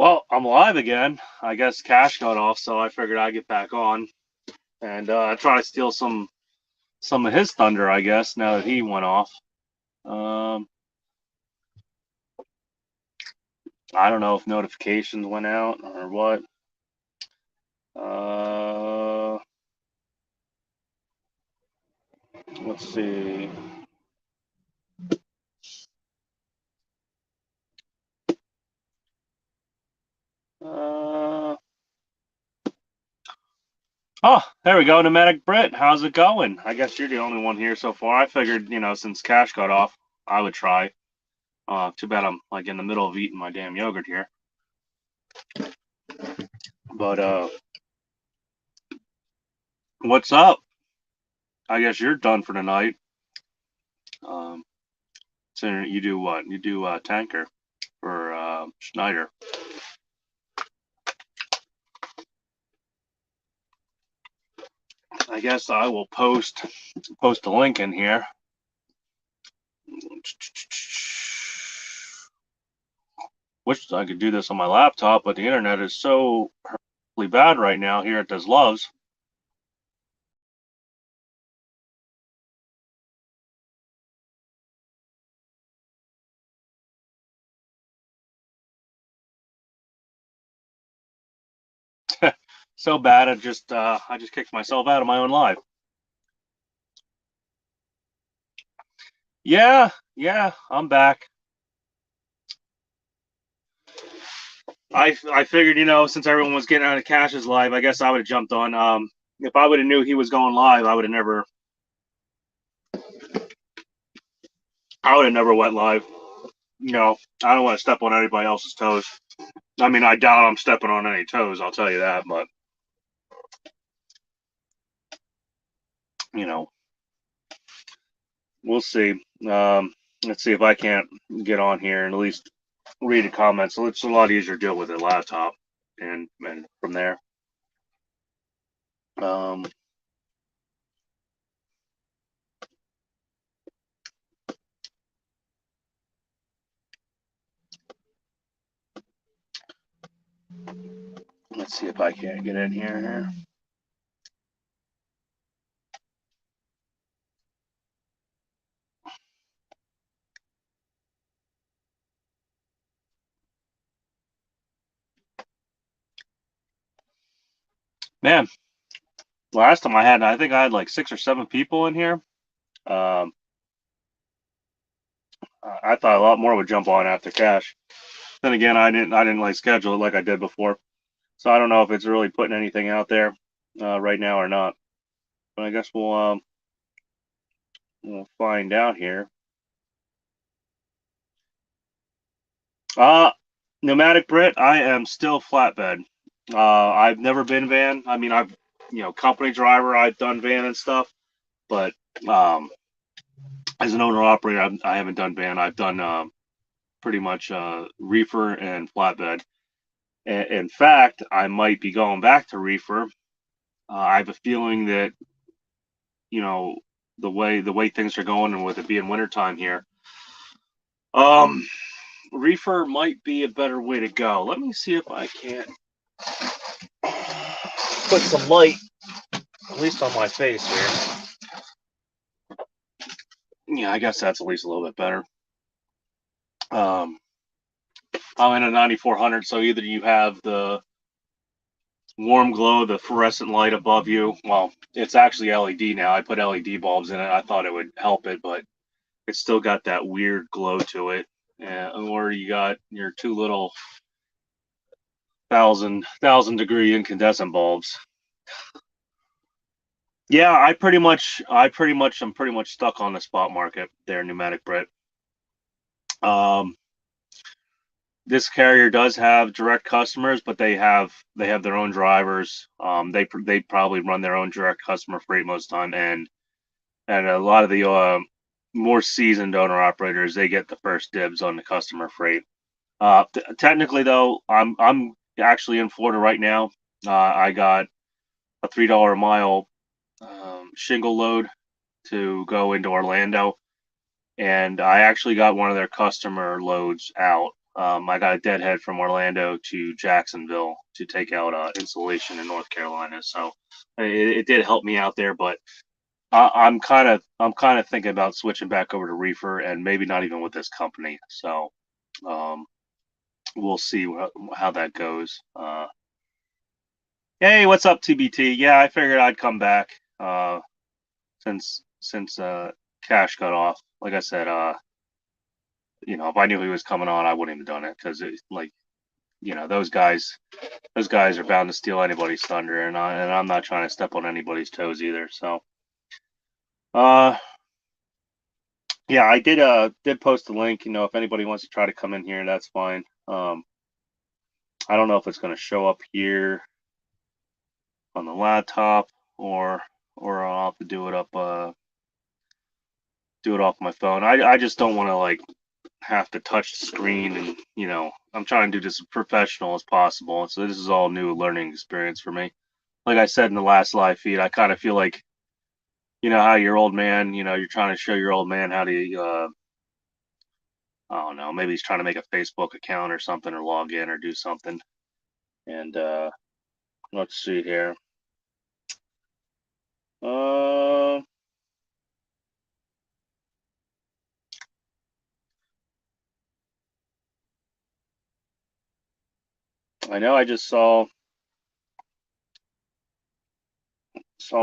Well, I'm live again. I guess Cash got off, so I figured I'd get back on and try to steal some of his thunder. I guess now that he went off. Um, I don't know if notifications went out or what. Uh, let's see. Uh, oh, there we go. Nomadic Brit, how's it going? I guess you're the only one here so far. I figured, since Cash got off, I would try. Too bad I'm like in the middle of eating my damn yogurt here. But what's up? I guess you're done for tonight. Um, so you do what? You do tanker for Schneider. I guess I will post a link in here. Wish I could do this on my laptop, but the internet is so horrifically bad right now here at Des Loves. So bad, I just kicked myself out of my own live. Yeah, I'm back. I figured, since everyone was getting out of Cash's live, I guess I would have jumped on. If I would have knew he was going live, I would have never went live. I don't want to step on anybody else's toes. I mean, I doubt I'm stepping on any toes, I'll tell you that, but we'll see. Let's see if I can't get on here and at least read the comments. So it's a lot easier to deal with a laptop and from there. Let's see if I can't get in here. Man, last time I think I had like 6 or 7 people in here. I thought a lot more would jump on after Cash. Then again, I didn't like schedule it like I did before, so I don't know if it's really putting anything out there right now or not. But I guess we'll find out here. Nomadic Brit, I am still flatbed. I've never been van. I mean, I've company driver. I've done van and stuff, but as an owner operator, I haven't done van. I've done pretty much reefer and flatbed. In fact, I might be going back to reefer. I have a feeling that the way things are going, and with it being wintertime here, reefer might be a better way to go. Let me see if I can't put some light, at least on my face here. Yeah, I guess that's at least a little bit better. I'm in a 9400, so either you have the warm glow, the fluorescent light above you. Well, it's actually LED now. I put LED bulbs in it. I thought it would help it, but it's still got that weird glow to it. Or you got your 2 little 1,000 degree incandescent bulbs. Yeah, I'm pretty much stuck on the spot market there, Nomadic Brit. This carrier does have direct customers, but they have their own drivers. They probably run their own direct customer freight most of the time, and a lot of the more seasoned owner operators, they get the first dibs on the customer freight. Technically, though, I'm actually in Florida right now. I got a $3 a mile shingle load to go into Orlando, and I actually got one of their customer loads out. I got a deadhead from Orlando to Jacksonville to take out insulation in North Carolina. So it did help me out there, but I'm kind of thinking about switching back over to reefer and maybe not even with this company. So um, we'll see how that goes. Hey, what's up, TBT? Yeah, I figured I'd come back since Cash got off. Like I said, if I knew he was coming on, I wouldn't have done it because like those guys are bound to steal anybody's thunder, and I'm not trying to step on anybody's toes either. So, uh, yeah, I did post a link. If anybody wants to try to come in here, that's fine. I don't know if it's going to show up here on the laptop or I'll have to do it off my phone. I just don't want to like have to touch the screen and I'm trying to do this as professional as possible. So this is all new learning experience for me. Like I said in the last live feed, I kind of feel like how your old man, you're trying to show your old man how to I don't know, maybe he's trying to make a Facebook account or something or log in or do something. And let's see here. Uh I know I just saw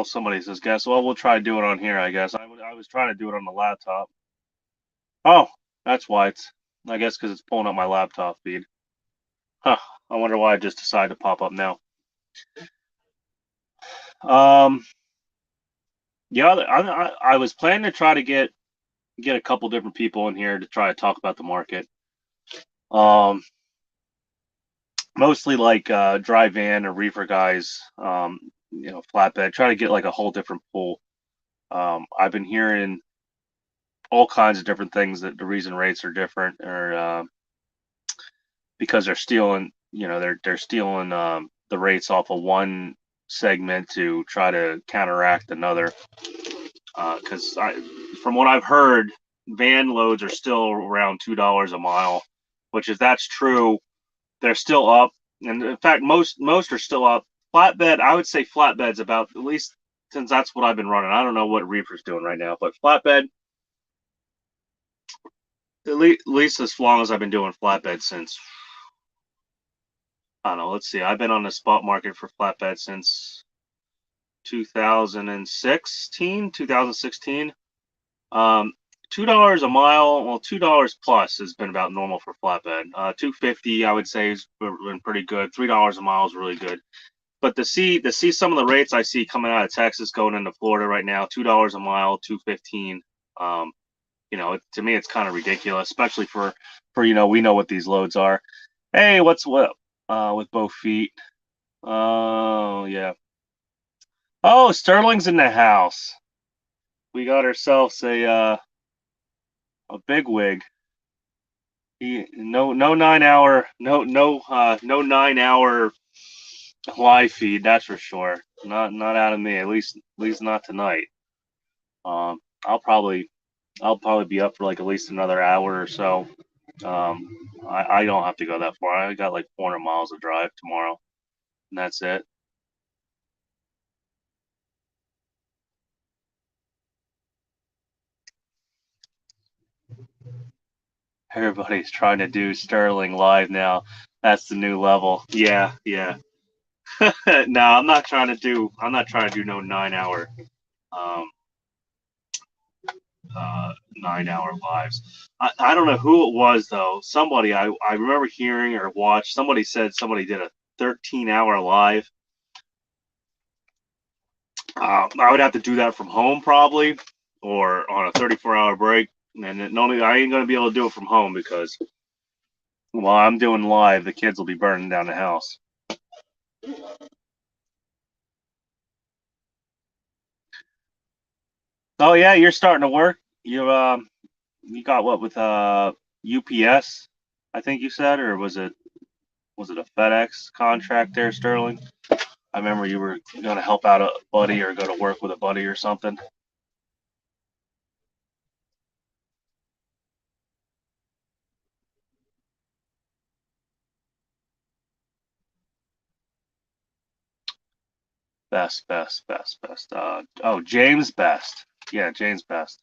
somebody says, guess, well, we'll try to do it on here, I guess. I was trying to do it on the laptop. Oh, that's why I guess because it's pulling up my laptop feed. Huh. I wonder why I just decided to pop up now. Um, yeah, I was planning to try to get a couple different people in here to try to talk about the market. Um, Mostly like dry van or reefer guys, flatbed. Try to get like a whole different pool. I've been hearing all kinds of different things that the reason rates are different, or because they're stealing, they're stealing the rates off of one segment to try to counteract another. Because from what I've heard, van loads are still around $2 a mile, which if that's true, they're still up. And in fact, most are still up. Flatbed, I would say flatbed's about, at least since that's what I've been running. I don't know what reefer's doing right now, but flatbed, at least as long as I've been doing flatbed since, I don't know, let's see, I've been on the spot market for flatbed since 2016. $2 a mile, well, $2 plus has been about normal for flatbed. 250, I would say, has been pretty good. $3 a mile is really good. But to see some of the rates I see coming out of Texas going into Florida right now, $2 a mile, 215. To me, it's kind of ridiculous, especially for we know what these loads are. Hey, what's what with both feet? Oh yeah. Oh, Sterling's in the house. We got ourselves a big wig. No 9 hour no 9 hour live feed, that's for sure. Not out of me, at least not tonight. Um, I'll probably be up for like at least another hour or so. Um, I don't have to go that far. I got like 400 miles to drive tomorrow, and that's it. Everybody's trying to do Sterling live now. That's the new level. Yeah, yeah. No, I'm not trying to do. I'm not trying to do no 9 hour, um, 9 hour lives. I don't know who it was though. Somebody I remember hearing or watched. Somebody said somebody did a 13-hour live. I would have to do that from home probably, or on a 34-hour break. And normally I ain't gonna be able to do it from home because while I'm doing live, the kids will be burning down the house. Oh yeah, you're starting to work. You got what with UPS? I think you said, or was it a FedEx contract there, Sterling? I remember you were going to help out a buddy or go to work with a buddy or something. Best, best, best, best. Oh, James Best. Yeah, James Best.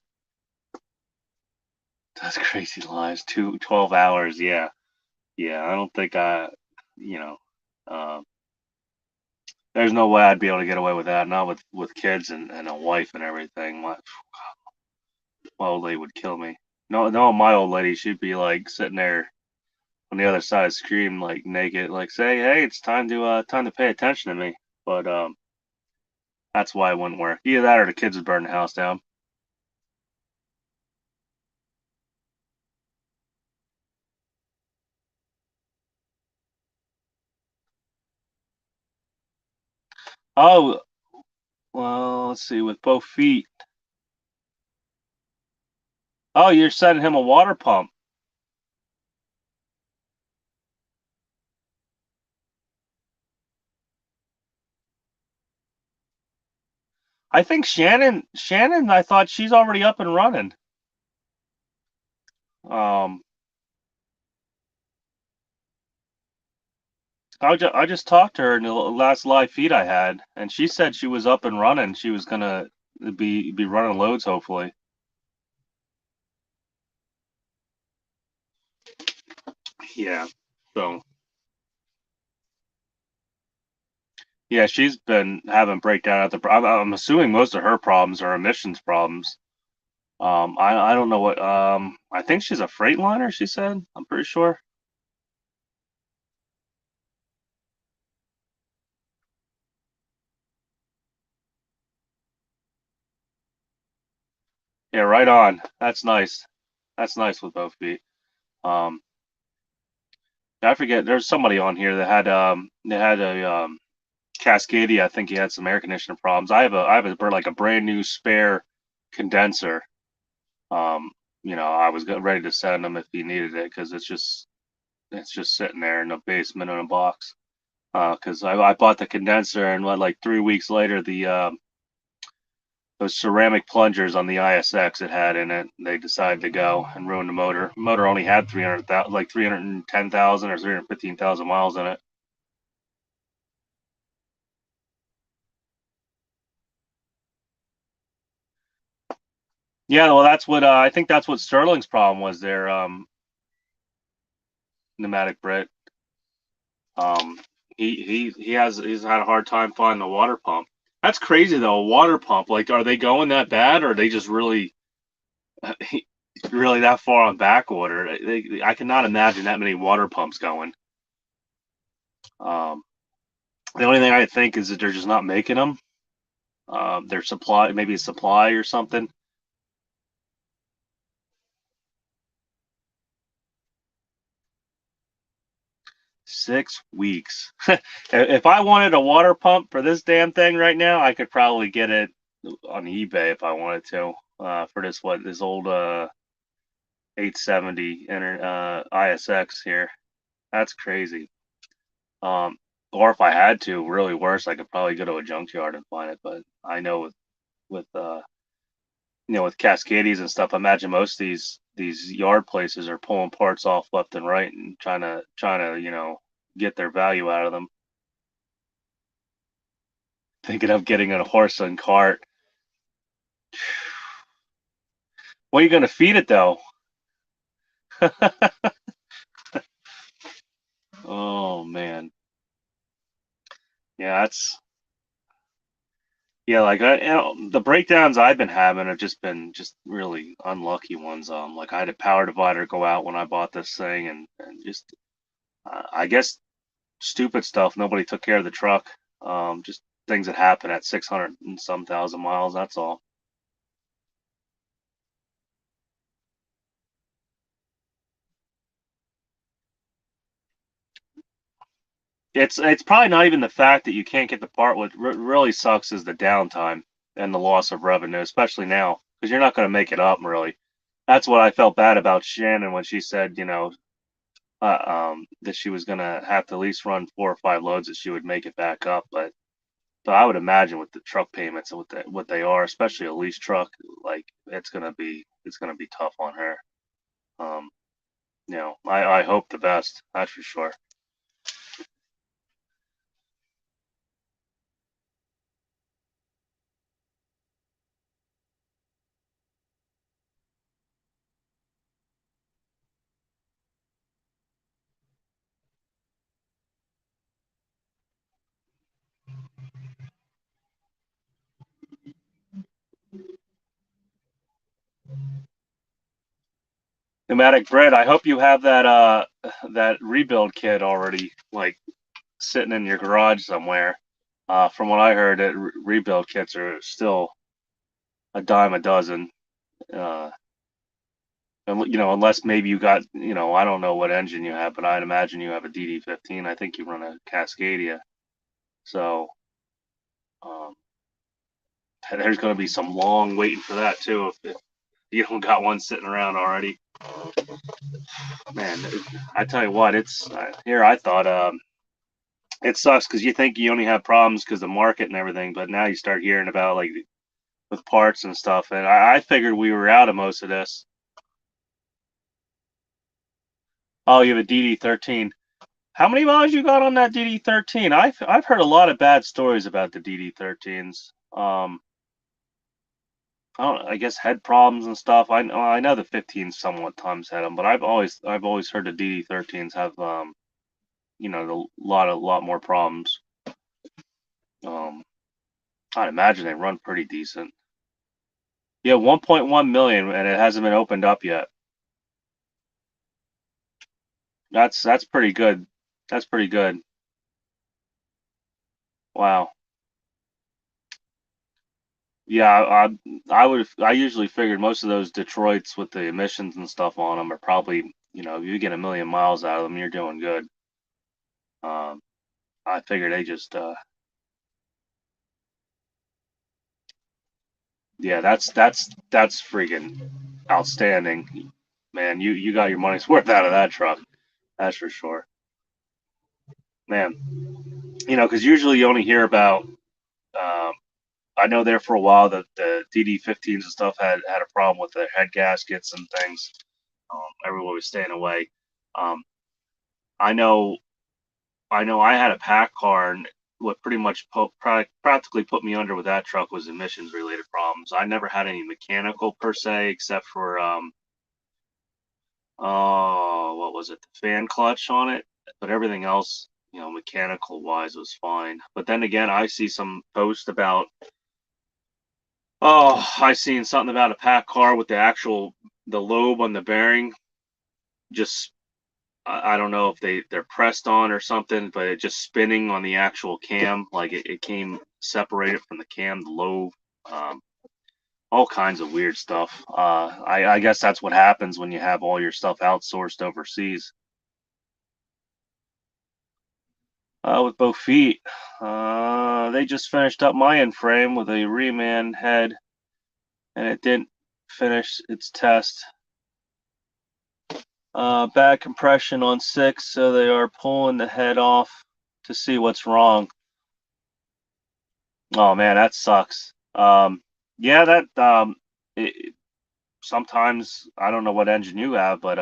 That's crazy lives. 12 hours. Yeah, yeah. I don't think you know, um, there's no way I'd be able to get away with that. Not with kids and a wife and everything. My old lady would kill me. No, no, my old lady, she'd be like sitting there on the other side of the screen, like naked, like say, "Hey, it's time to pay attention to me." But that's why it wouldn't work. Either that or the kids would burn the house down. Oh, well, let's see, with both feet. Oh, you're sending him a water pump. I think Shannon, I thought she's already up and running. Um, I just talked to her in the last live feed I had, and she said she was up and running. She was gonna be running loads, hopefully. Yeah. So yeah, she's been having breakdown at the. I'm assuming most of her problems are emissions problems. I don't know what. I think she's a Freightliner. She said. I'm pretty sure. Yeah, right on. That's nice. That's nice with both feet. Um, I forget. There's somebody on here that had a Cascadia. I think he had some air conditioning problems. Like a brand new spare condenser. Um, I was ready to send him if he needed it because it's just sitting there in the basement in a box. Because I bought the condenser and what, like 3 weeks later those ceramic plungers on the ISX it had in it, they decided to go and ruin the motor. The motor only had 300,000, like 310,000 or 315,000 miles in it. Yeah, well, that's what I think. That's what Sterling's problem was. Their pneumatic Brit. Um, he's had a hard time finding a water pump. That's crazy though. A water pump. Like, are they going that bad, or are they just really that far on back order? I cannot imagine that many water pumps going. Um, the only thing I think is that they're just not making them. Their supply, maybe a supply or something. 6 weeks. If I wanted a water pump for this damn thing right now, I could probably get it on eBay if I wanted to. For this old 870 ISX here. That's crazy. Or if I had to, really worse, I could probably go to a junkyard and find it. But I know with with Cascadies and stuff, I imagine most of these yard places are pulling parts off left and right and trying to get their value out of them. Thinking of getting a horse and cart. What are you gonna feed it though? Oh man, yeah, that's yeah. Like the breakdowns I've been having have just been just really unlucky ones. Like I had a power divider go out when I bought this thing, and just I guess stupid stuff. Nobody took care of the truck. Just things that happen at 600 and some thousand miles. That's all. It's probably not even the fact that you can't get the part. What really sucks is the downtime and the loss of revenue, especially now, because you're not going to make it up really. That's what I felt bad about Shannon when she said, that she was going to have to at least run 4 or 5 loads that she would make it back up. But I would imagine with the truck payments and what they are, especially a lease truck, like it's gonna be tough on her. Um, I hope the best. That's for sure. Pneumatic bread. I hope you have that that rebuild kit already, like sitting in your garage somewhere. From what I heard, that rebuild kits are still a dime a dozen. Uh, unless maybe you got, I don't know what engine you have, but I'd imagine you have a DD15. I think you run a Cascadia. So um, there's going to be some long waiting for that too if you don't got one sitting around already. Man, I tell you what, it's here. I thought it sucks because you think you only have problems because the market and everything, but now you start hearing about like with parts and stuff, and I figured we were out of most of this. Oh, you have a DD13. How many miles you got on that DD13? I've heard a lot of bad stories about the DD13s. I guess head problems and stuff. I know the 15s somewhat times had them, but I've always heard the DD13s have a lot more problems. Um, I'd imagine they run pretty decent. Yeah, 1.1 million, and it hasn't been opened up yet. That's pretty good. That's pretty good. Wow. Yeah, I usually figured most of those Detroits with the emissions and stuff on them are probably, if you get 1 million miles out of them, you're doing good. Um, I figured they just, yeah, that's freaking outstanding, man. You got your money's worth out of that truck, that's for sure, man. Because usually you only hear about. Um, I know there for a while that the DD15s and stuff had a problem with the head gaskets and things. Everyone was staying away. Um, I know I had a pack car, and what pretty much practically put me under with that truck was emissions related problems. I never had any mechanical per se, except for oh, what was it, the fan clutch on it, but everything else, mechanical wise was fine. But then again, I see some post about, oh, I seen something about a pack car with the lobe on the bearing just, I don't know if they're pressed on or something, but it just spinning on the actual cam, like it came separated from the cam, the lobe, um, all kinds of weird stuff. I guess that's what happens when you have all your stuff outsourced overseas. With both feet, they just finished up my end frame with a reman head, and it didn't finish its test. Bad compression on 6, so they are pulling the head off to see what's wrong. Oh man, that sucks. Yeah, sometimes I don't know what engine you have, but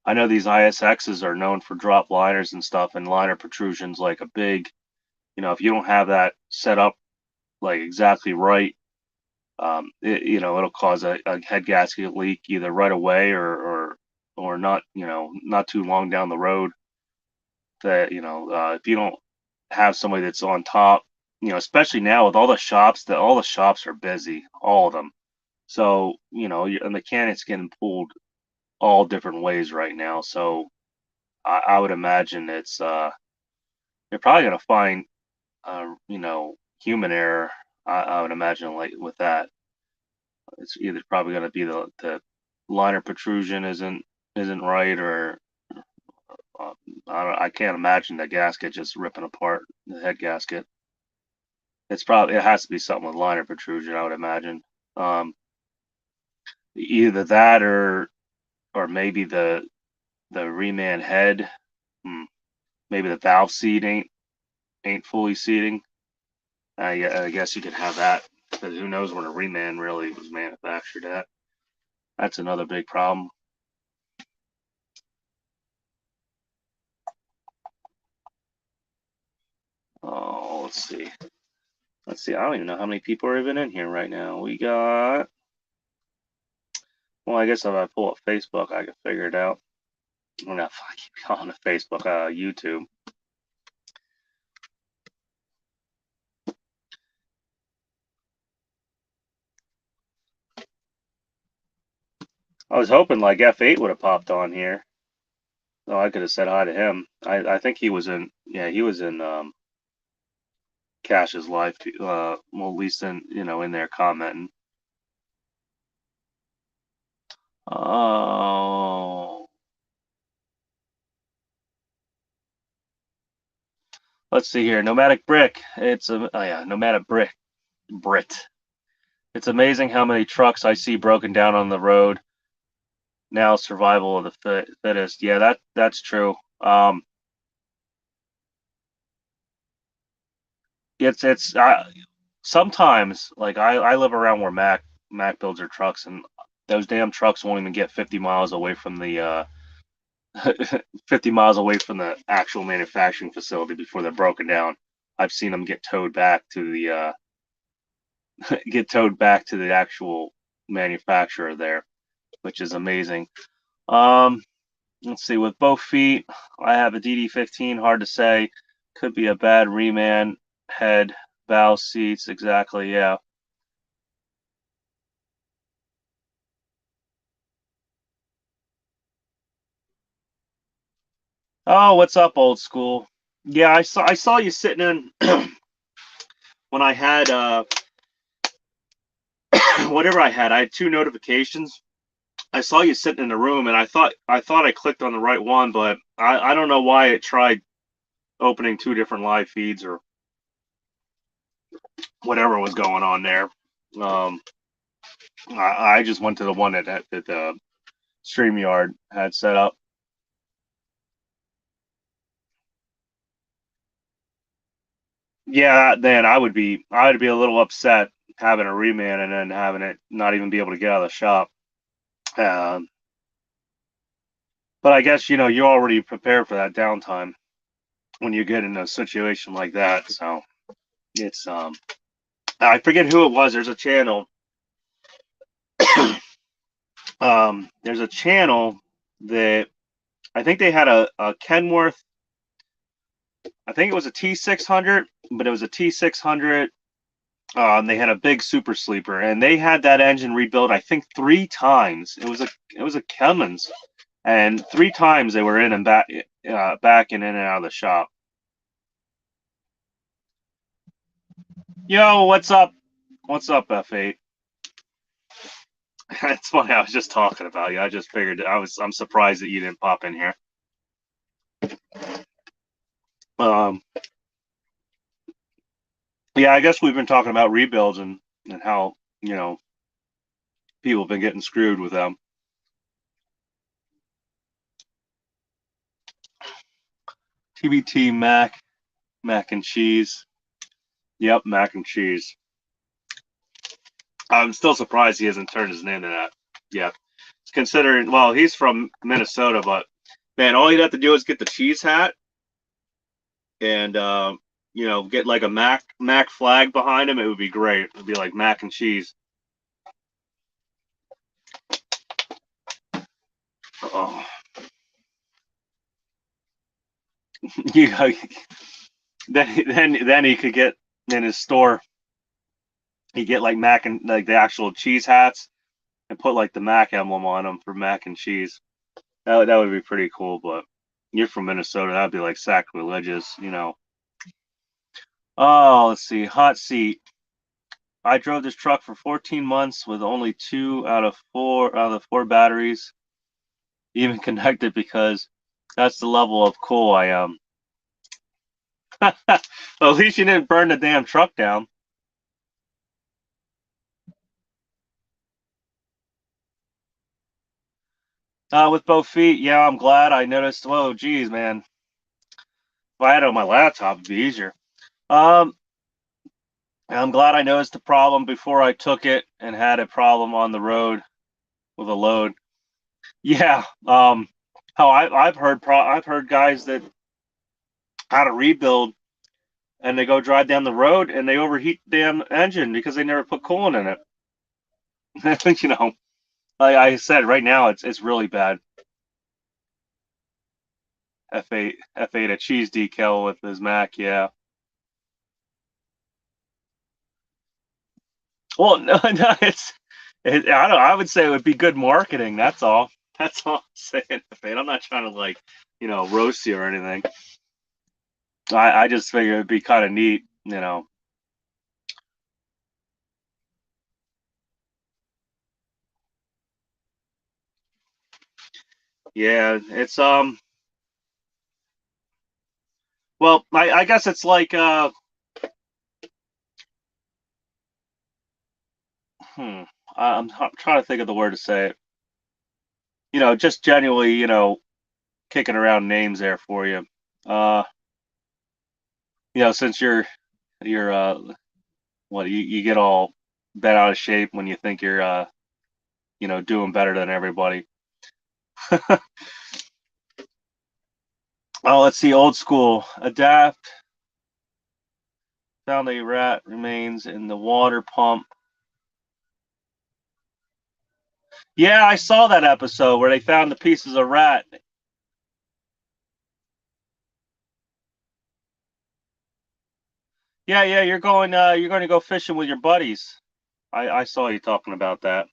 I know these ISXs are known for drop liners and stuff, and liner protrusions like a big, if you don't have that set up like exactly right, it'll cause a head gasket leak either right away or not, not too long down the road. That if you don't have somebody that's on top, especially now with all the shops, that all the shops are busy, all of them. So a mechanic's getting pulled all different ways right now. So I would imagine you're probably gonna find human error. I would imagine like with that, it's either probably gonna be the liner protrusion isn't right, or uh, I can't imagine the gasket just ripping apart the head gasket. It has to be something with liner protrusion, I would imagine. Um, Either that or maybe the reman head. Hmm, maybe the valve seat ain't fully seating. I guess you could have that, because who knows when a reman really was manufactured at. That's another big problem. Oh, let's see. Let's see. I don't even know how many people are even in here right now. We got. Well, I guess if I pull up Facebook, I can figure it out. I'm not. I keep calling it Facebook, YouTube. I was hoping like F8 would have popped on here. Oh, I could have said hi to him. I think he was in, yeah, he was in Cash's live, well, at least in, in there commenting. Oh, let's see here. Nomadic Brick. It's a, oh yeah, Nomadic Brick. Brit. It's amazing how many trucks I see broken down on the road. Now survival of the fittest. Yeah, that's true. It's sometimes like I live around where Mac builds their trucks, and those damn trucks won't even get 50 miles away from the 50 miles away from the actual manufacturing facility before they're broken down. I've seen them get towed back to the get towed back to the actual manufacturer there, which is amazing. Um, let's see. With both feet, I have a DD15. Hard to say. Could be a bad reman head, bow seats. Exactly. Yeah. Oh, what's up, old school? Yeah, I saw you sitting in when I had whatever I had. I had two notifications. I saw you sitting in the room, and I thought I clicked on the right one, but I don't know why it tried opening two different live feeds or whatever was going on there. Um, I just went to the one that the StreamYard had set up. Yeah, then I would be a little upset having a reman and then having it not even be able to get out of the shop. Um, but I guess you're already prepared for that downtime when you get in a situation like that. So it's I forget who it was. There's a channel that I think they had a Kenworth. I think it was a T600, but it was a T600. They had a big super sleeper, and they had that engine rebuilt. I think three times. It was a Cummins, and three times they were in and back and in and out of the shop. Yo, what's up? What's up, F8? It's funny. I was just talking about you. I just figured I'm surprised that you didn't pop in here. Um, yeah, I guess we've been talking about rebuilds and how people have been getting screwed with them. TBT mac and cheese. Yep, mac and cheese. I'm still surprised he hasn't turned his name to that yet. Considering, well, he's from Minnesota, but man, all you'd have to do is get the cheese hat and get like a Mac flag behind him. It would be great. It'd be like mac and cheese. Oh, yeah. Then he could get in his store. He get like mac and like the actual cheese hats and put like the Mac emblem on them for mac and cheese. That would be pretty cool. But you're from Minnesota, that'd be like sacrilegious. Oh, let's see. Hot seat. I drove this truck for 14 months with only two out of four batteries even connected because that's the level of cool I am. Well, at least you didn't burn the damn truck down. With both feet, yeah, I'm glad I noticed. Whoa, geez, man. If I had it on my laptop, it'd be easier. Um, I'm glad I noticed the problem before I took it and had a problem on the road with a load. Yeah. How I've heard guys that had a rebuild and they go drive down the road and they overheat the damn engine because they never put coolant in it. Like I said, right now it's really bad. F8 a cheese decal with his Mac, yeah. Well, no, no, I would say it would be good marketing. That's all. That's all I'm saying, man. I'm not trying to like, roast you or anything. I just figure it'd be kind of neat. Yeah, it's well, I guess it's like hmm, I'm trying to think of the word to say it. Just genuinely, kicking around names there for you. Uh, since you're what you get all bent out of shape when you think you're doing better than everybody. Oh, let's see, old school. Adapt. Found a rat remains in the water pump. Yeah, I saw that episode where they found the pieces of rat. Yeah, yeah, you're going to go fishing with your buddies. I saw you talking about that.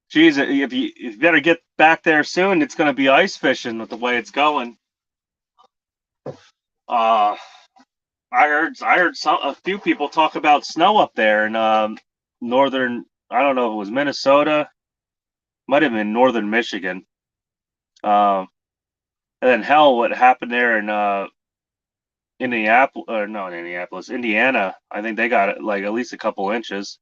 Geez, if you better get back there soon, it's going to be ice fishing with the way it's going. Uh, I heard a few people talk about snow up there in northern. I don't know if it was Minnesota, might have been northern Michigan. Um, and then hell, what happened there in Indianapolis? Or no, in Indianapolis, Indiana. I think they got like at least a couple inches.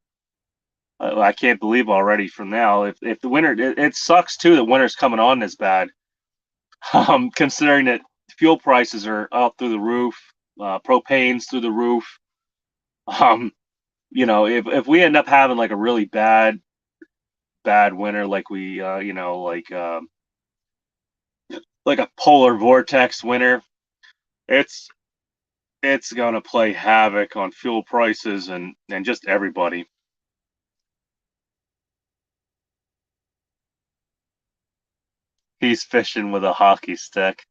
I can't believe already from now. If the winter, it sucks too that winter's coming on this bad. Considering that fuel prices are up through the roof, propane's through the roof. Um, if we end up having like a really bad winter, like we, like a polar vortex winter, it's it's gonna play havoc on fuel prices and just everybody. He's fishing with a hockey stick.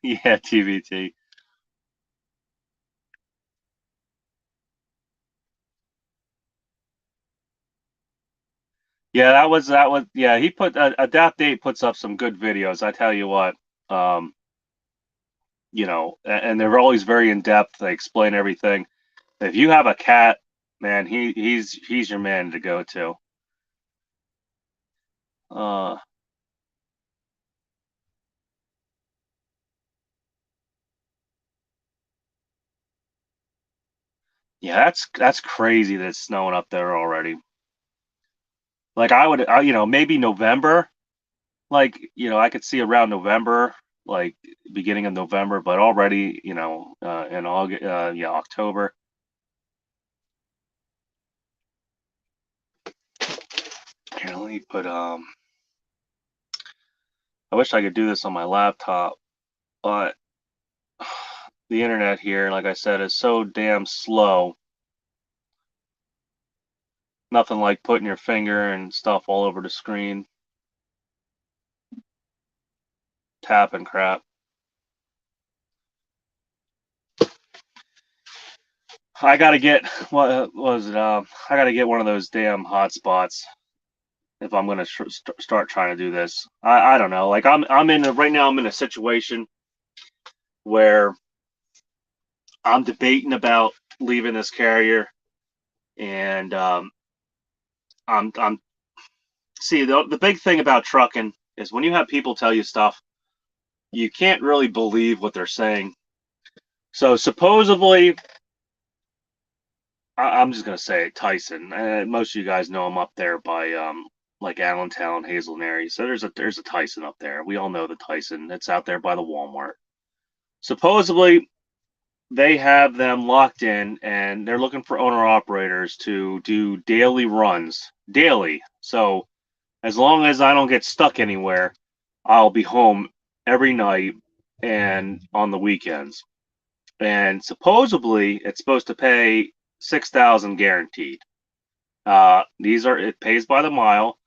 Yeah, TBT. Yeah, that was yeah, he put Adapt Date puts up some good videos, I tell you what. Um, and they're always very in depth. They explain everything. If you have a cat, man, he's your man to go to. Uh, yeah, that's crazy that it's snowing up there already. Like maybe November. Like, I could see around November, like beginning of November, but already, in August, yeah, October. Here, let me put I wish I could do this on my laptop, but the internet here, like I said, is so damn slow. Nothing like putting your finger and stuff all over the screen, tapping crap. I gotta get what was it? I gotta get one of those damn hotspots if I'm gonna start trying to do this. I don't know. Like I'm in right now. I'm in a situation where I'm debating about leaving this carrier, and I'm see the big thing about trucking is when you have people tell you stuff, you can't really believe what they're saying. So supposedly, I'm just gonna say Tyson. Most of you guys know him up there by like Allentown, Hazelberry. So there's a Tyson up there. We all know the Tyson. It's out there by the Walmart. Supposedly, they have them locked in, and they're looking for owner operators to do daily runs, daily. So as long as I don't get stuck anywhere, I'll be home every night and on the weekends. And supposedly, it's supposed to pay 6,000 guaranteed. It pays by the mile.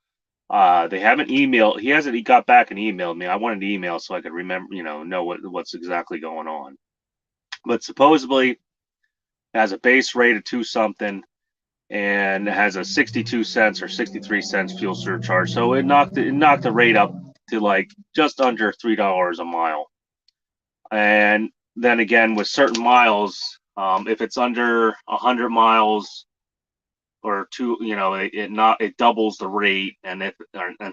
They haven't emailed. He hasn't. He got back and emailed me. I wanted to email so I could remember, know what's exactly going on. But supposedly It has a base rate of two something, and it has a 62 cents or 63 cents fuel surcharge. So it knocked the rate up to like just under $3 a mile. And then again, with certain miles, if it's under 100 miles or two, it doubles the rate, and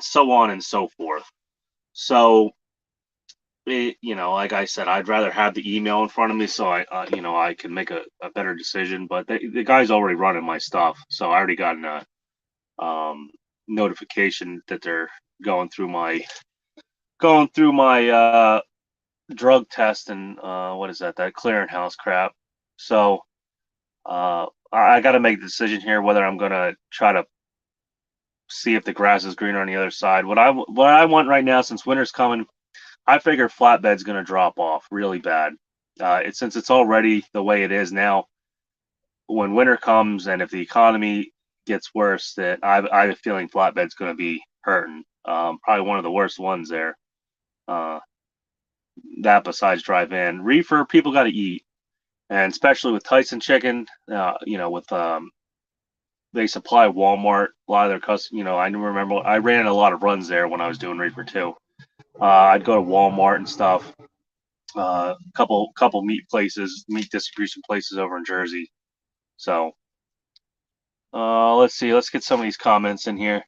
so on and so forth. So like I said, I'd rather have the email in front of me so I can make a better decision. But the guy's already running my stuff, so I already got a notification that they're going through my drug test and what is that clearinghouse crap. So I got to make a decision here whether I'm gonna try to see if the grass is greener on the other side. What I want right now, since winter's coming, I figure flatbed's going to drop off really bad. Since it's already the way it is now. When winter comes and if the economy gets worse, that I have a feeling flatbed's going to be hurting. Probably one of the worst ones there. Uh, that besides drive-in, reefer, people got to eat, and especially with Tyson Chicken, with they supply Walmart a lot of their customers. I remember I ran a lot of runs there when I was doing reefer too. I'd go to Walmart and stuff. Couple meat distribution places over in Jersey. So let's see. Let's get some of these comments in here.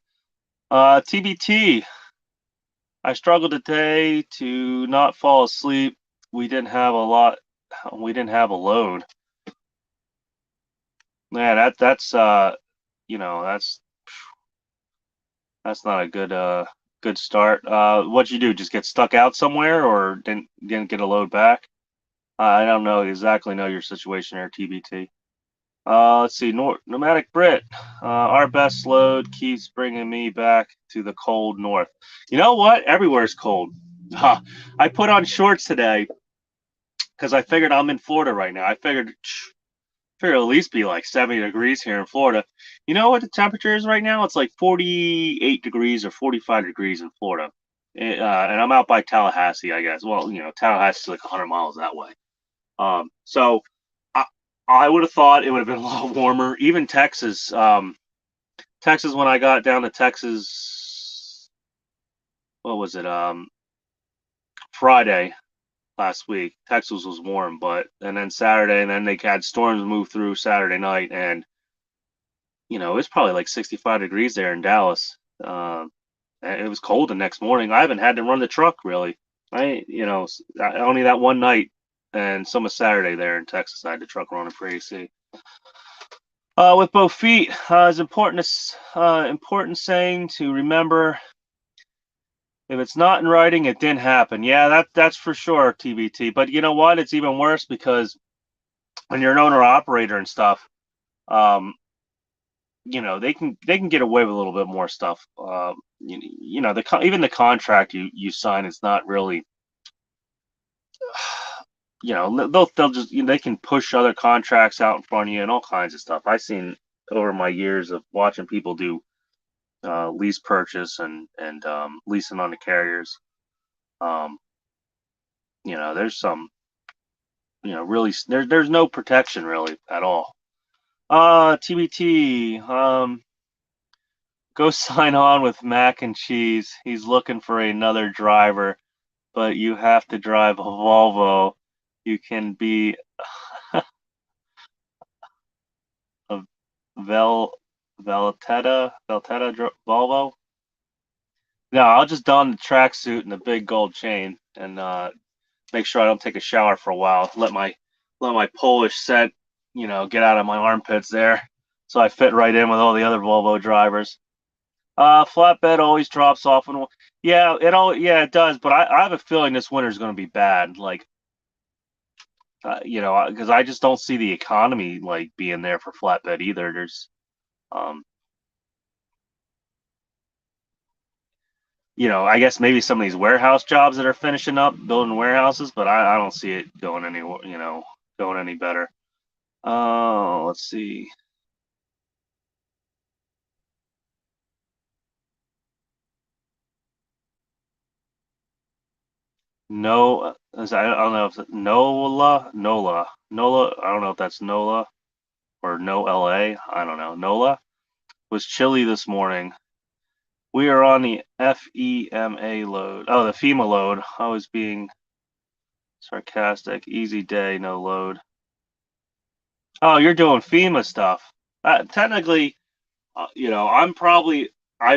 TBT. I struggled today to not fall asleep. We didn't have a lot. We didn't have a load. Yeah, that's that's not a good start. What'd you do? Just get stuck out somewhere, or didn't get a load back? I don't exactly know your situation there, TBT. Let's see, Nomadic Brit. Our best load keeps bringing me back to the cold north. You know what? Everywhere's cold. I put on shorts today because I figured I'm in Florida right now. I figured at least be like 70 degrees here in Florida. You know what the temperature is right now? It's like 48 degrees or 45 degrees in Florida. And I'm out by Tallahassee, I guess. Well, Tallahassee's like 100 miles that way. So I would have thought it would have been a lot warmer. Even Texas, Texas, when I got down to Texas, what was it? Friday last week, Texas was warm, and then Saturday, and then they had storms move through Saturday night, and it's probably like 65 degrees there in Dallas. It was cold the next morning. I haven't had to run the truck really. Only that one night and some of Saturday there in Texas, I had the truck running for AC. With both feet, is important saying to remember. If it's not in writing, it didn't happen. Yeah, that's for sure, TBT. But you know what? It's even worse because when you're an owner operator and stuff, they can get away with a little bit more stuff. Even the contract you sign is not really. They'll just they can push other contracts out in front of you and all kinds of stuff. I've seen over my years of watching people do lease purchase and leasing on the carriers. There's some, really there's no protection really at all. TBT, go sign on with Mac and Cheese. He's looking for another driver, but you have to drive a Volvo. You can be a Veltetta Volvo. No, I'll just don the tracksuit and the big gold chain and make sure I don't take a shower for a while. Let my Polish set, get out of my armpits there, so I fit right in with all the other Volvo drivers. Flatbed always drops off, and it does. But I have a feeling this winter is going to be bad. Like, because I just don't see the economy like being there for flatbed either. There's, um, I guess maybe some of these warehouse jobs that are finishing up, building warehouses, but I don't see it going anywhere, going any better. Let's see. No, I don't know if it's Nola. I don't know if that's Nola. or No LA, I don't know, NOLA, was chilly this morning. We are on the FEMA load. Oh, the FEMA load. I was being sarcastic. Easy day, no load. Oh, you're doing FEMA stuff. Technically, I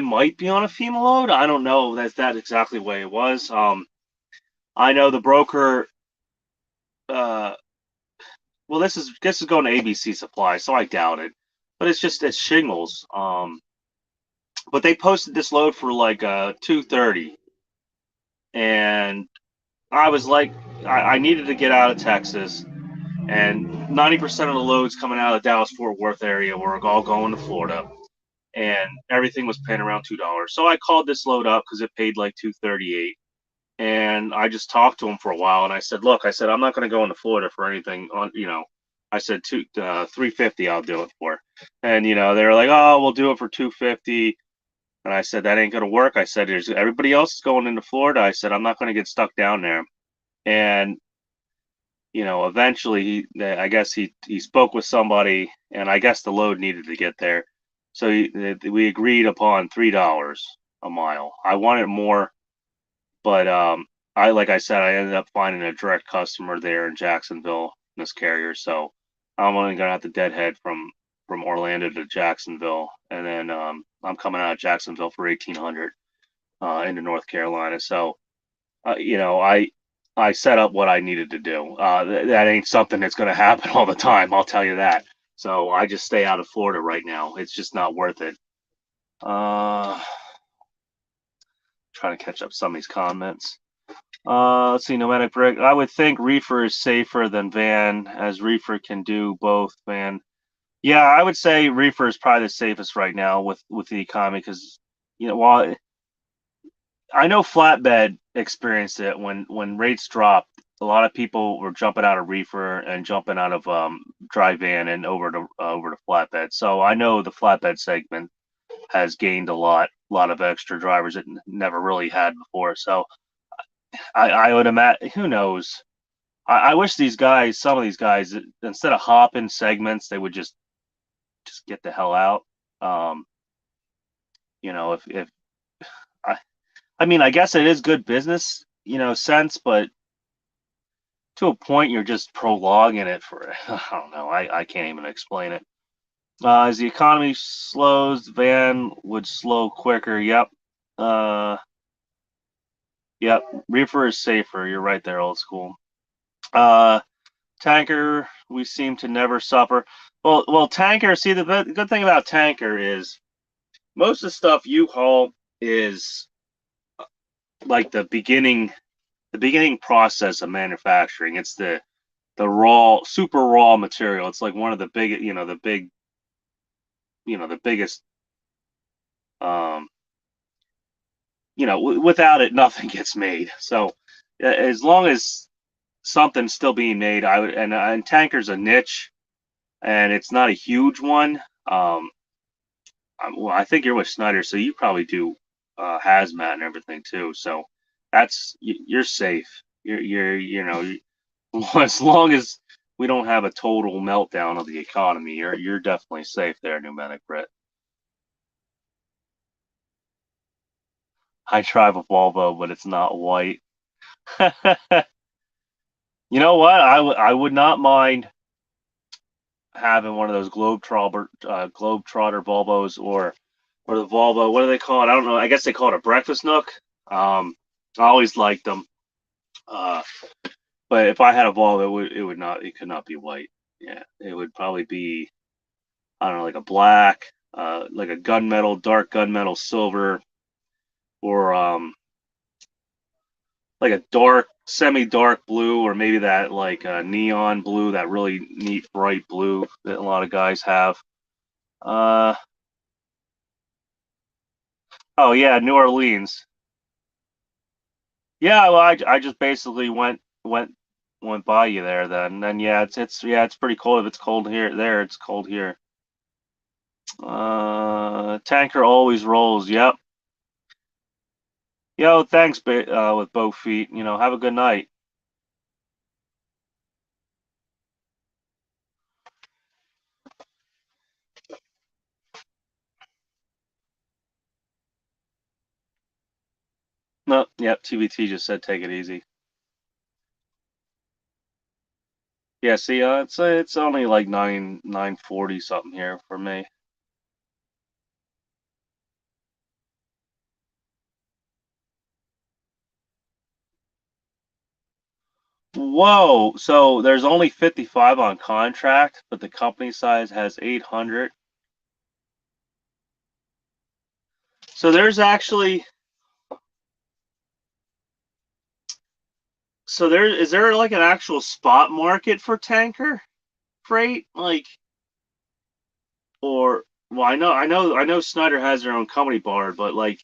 might be on a FEMA load. I don't know. That's exactly the way it was. I know the broker. Uh, well, this is going to ABC Supply, so I doubt it. But it's shingles. But they posted this load for like 230, and I was like, I needed to get out of Texas, and 90% of the loads coming out of the Dallas Fort Worth area were all going to Florida, and everything was paying around $2. So I called this load up because it paid like 238, and I just talked to him for a while, and I said, look, I said I'm not going to go into Florida for anything on, I said 350 I'll do it for, and they're like, oh, we'll do it for 250. And I said, that ain't going to work. I said, there's everybody else is going into Florida. I said, I'm not going to get stuck down there. And, eventually I guess he spoke with somebody, and I guess the load needed to get there. So we agreed upon $3 a mile. I wanted more, but like I said, I ended up finding a direct customer there in Jacksonville, this carrier. So I'm only going to have to deadhead from Orlando to Jacksonville, and then I'm coming out of Jacksonville for 1,800 into North Carolina. So, I set up what I needed to do. That ain't something that's going to happen all the time. I'll tell you that. So I just stay out of Florida right now. It's just not worth it. Trying to catch up some of these comments. Let's see, Nomadic Brick. I would think reefer is safer than van, as reefer can do both. Van, yeah, I would say reefer is probably the safest right now with the economy because while I know flatbed experienced it when rates dropped, a lot of people were jumping out of reefer and jumping out of dry van and over to flatbed. So I know the flatbed segment has gained a lot of extra drivers it never really had before. So I would imagine, who knows? I wish some of these guys, instead of hopping segments, they would just get the hell out. If I mean, I guess it is good business, sense, but to a point, you're just prolonging it for, I don't know. I can't even explain it. As the economy slows, van would slow quicker. Yep. Yep. Reefer is safer. You're right there, old school. Tanker, we seem to never suffer. Well, tanker. See, the good thing about tanker is most of the stuff you haul is like the beginning process of manufacturing. It's the raw, super raw material. It's like one of the biggest. Without it, nothing gets made. So as long as something's still being made, I would, and tanker's a niche, and it's not a huge one. Well, I think you're with Snyder, so you probably do hazmat and everything too. So you're safe. As long as we don't have a total meltdown of the economy, you're definitely safe there, Pneumatic Brett. I drive a Volvo, but it's not white. You know what? I would not mind having one of those Globetrotter Volvos or the Volvo. What do they call it? I don't know. I guess they call it a breakfast nook. I always liked them. But if I had a Volvo, it could not be white. Yeah, it would probably be, I don't know, like a black, like a gunmetal, dark gunmetal silver, or like a dark, semi-dark blue, or maybe that like neon blue, that really neat bright blue that a lot of guys have. Oh yeah, New Orleans. Yeah, well, I just basically went by you there then. And then yeah, it's pretty cold. If it's cold here, it's cold here. Tanker always rolls. Yep. Yo, thanks, with both feet. Have a good night. No, yep, TBT just said take it easy. Yeah, see, it's only like 940 something here for me. Whoa, so there's only 55 on contract, but the company size has 800. So there's actually, so there like an actual spot market for tanker freight? Like, or, well, I know Snyder has their own company bar, but like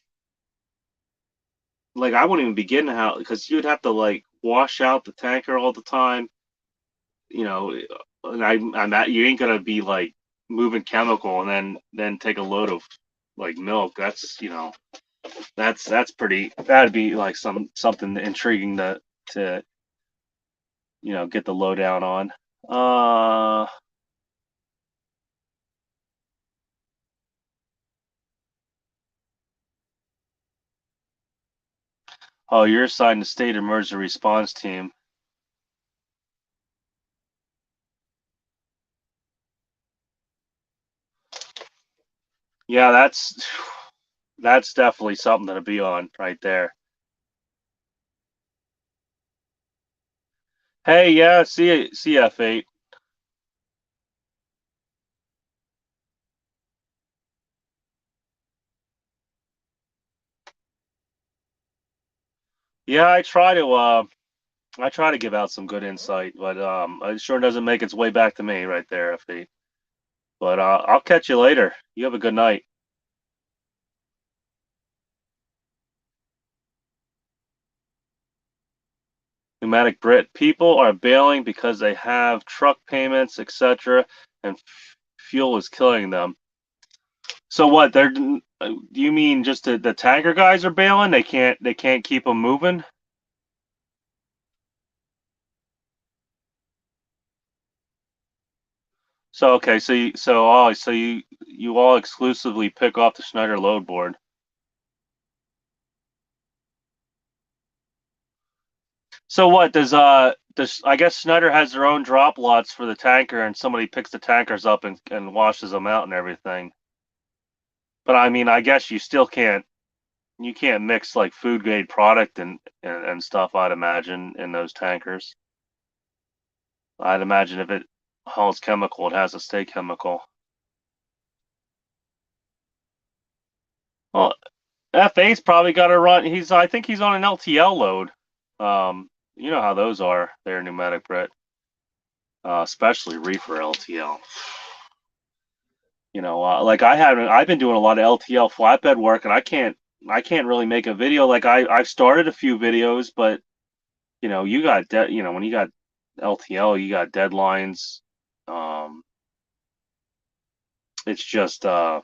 I wouldn't even begin how, because you'd have to like wash out the tanker all the time, you know, and I'm at, you ain't gonna be like moving chemical and then take a load of like milk. That's, that's pretty, that'd be like something intriguing to get the lowdown on. Oh, you're assigned to state emergency response team. Yeah, that's definitely something to be on right there. Hey, yeah, CF8. Yeah, I try to give out some good insight, but it sure doesn't make its way back to me right there, F8. But I'll catch you later. You have a good night. Pneumatic Brit people are bailing because they have truck payments, etc., and fuel is killing them. So what? Do you mean just the tanker guys are bailing? They can't keep them moving. So okay, so you all exclusively pick off the Schneider load board. So what does I guess Schneider has their own drop lots for the tanker, and somebody picks the tankers up and washes them out and everything. But I mean, I guess you can't mix like food grade product and stuff. I'd imagine in those tankers. I'd imagine if it hauls chemical, it has to stay chemical. Well, F8's probably got to run. I think he's on an LTL load. You know how those are. They're pneumatic, Brett, especially reefer LTL. Like I've been doing a lot of LTL flatbed work, and I can't really make a video. Like I've started a few videos, but when you got LTL, you got deadlines. Um, it's just a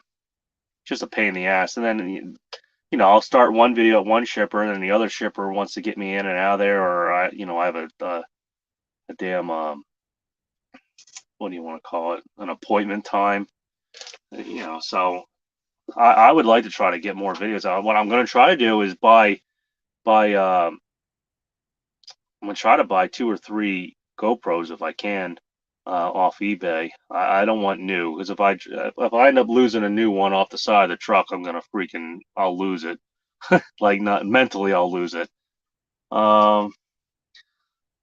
pain in the ass. And then I'll start one video at one shipper, and then the other shipper wants to get me in and out of there, or I have a damn what do you want to call it? An appointment time. So I would like to try to get more videos out. What I'm going to try to do is buy I'm going to try to buy 2 or 3 GoPros if I can off eBay. I don't want new, because if I end up losing a new one off the side of the truck, I'll lose it. Like, not mentally, I'll lose it. Um,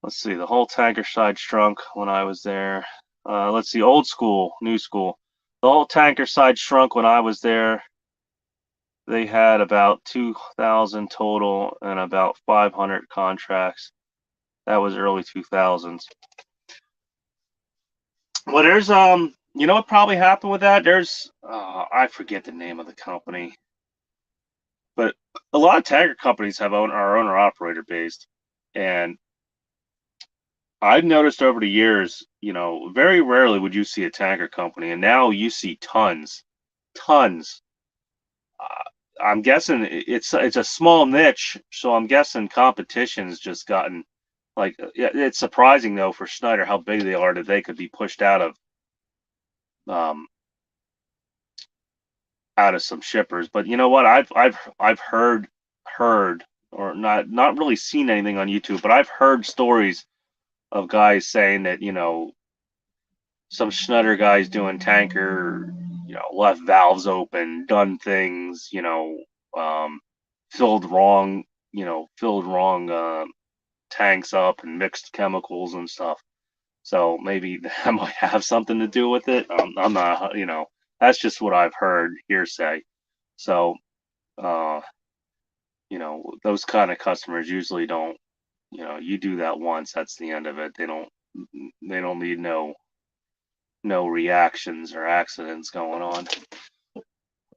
let's see, the whole tanker side shrunk when I was there. Let's see, old school, new school. The whole tanker side shrunk when I was there. They had about 2,000 total and about 500 contracts. That was early 2000s. Well, you know what probably happened with that? I forget the name of the company, but a lot of tanker companies are owner operator based, and I've noticed over the years, very rarely would you see a tanker company, and now you see tons, tons. I'm guessing it's a small niche, so I'm guessing competition's just gotten like, yeah, it's surprising though for Schneider how big they are that they could be pushed um, out of some shippers. But you know what? I've heard or not really seen anything on YouTube, but I've heard stories of guys saying that, some Schneider guys doing tanker, left valves open, done things, um, filled wrong, filled wrong tanks up and mixed chemicals and stuff. So maybe that might have something to do with it. I'm not, that's just what I've heard hearsay. So, uh, those kind of customers usually don't, you do that once, that's the end of it. They don't need no reactions or accidents going on.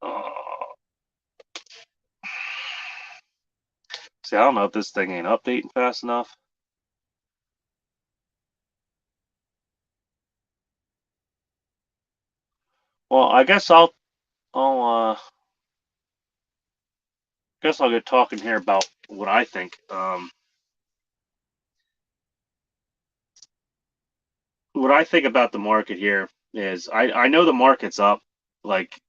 Uh, See, I don't know if this thing ain't updating fast enough. Well, I guess I'll get talking here about what I think. What I think about the market here is I know the market's up, like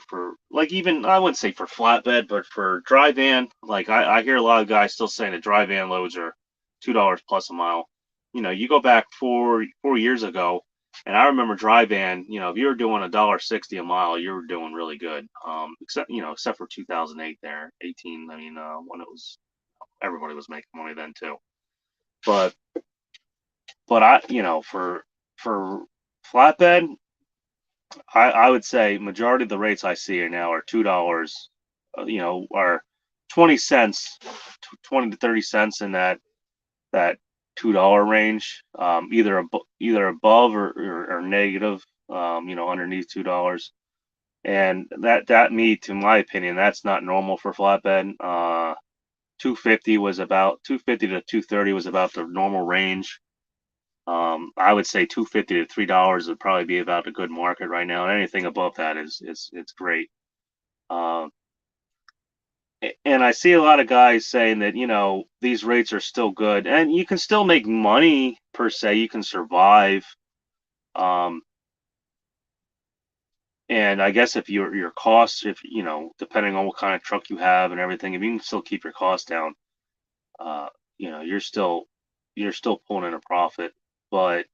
for like, even I wouldn't say for flatbed, but for dry van, like I hear a lot of guys still saying that dry van loads are $2 plus a mile. You go back four years ago, and I remember dry van. If you were doing $1.60 a mile, you were doing really good. Except for 2008 there, 18. I mean, when it was, everybody was making money then too. But for flatbed, I would say majority of the rates I see now are $2, are 20 cents, 20 to 30 cents in that $2 range, either above or negative, underneath $2. And that meat, to my opinion, that's not normal for flatbed. 250 to 230 was about the normal range. I would say 250 to $3 would probably be about a good market right now. And anything above that is it's great. Um, and I see a lot of guys saying that, these rates are still good and you can still make money per se. You can survive. Um, and I guess if your costs, if depending on what kind of truck you have and everything, if you can still keep your costs down, uh, you're still pulling in a profit. But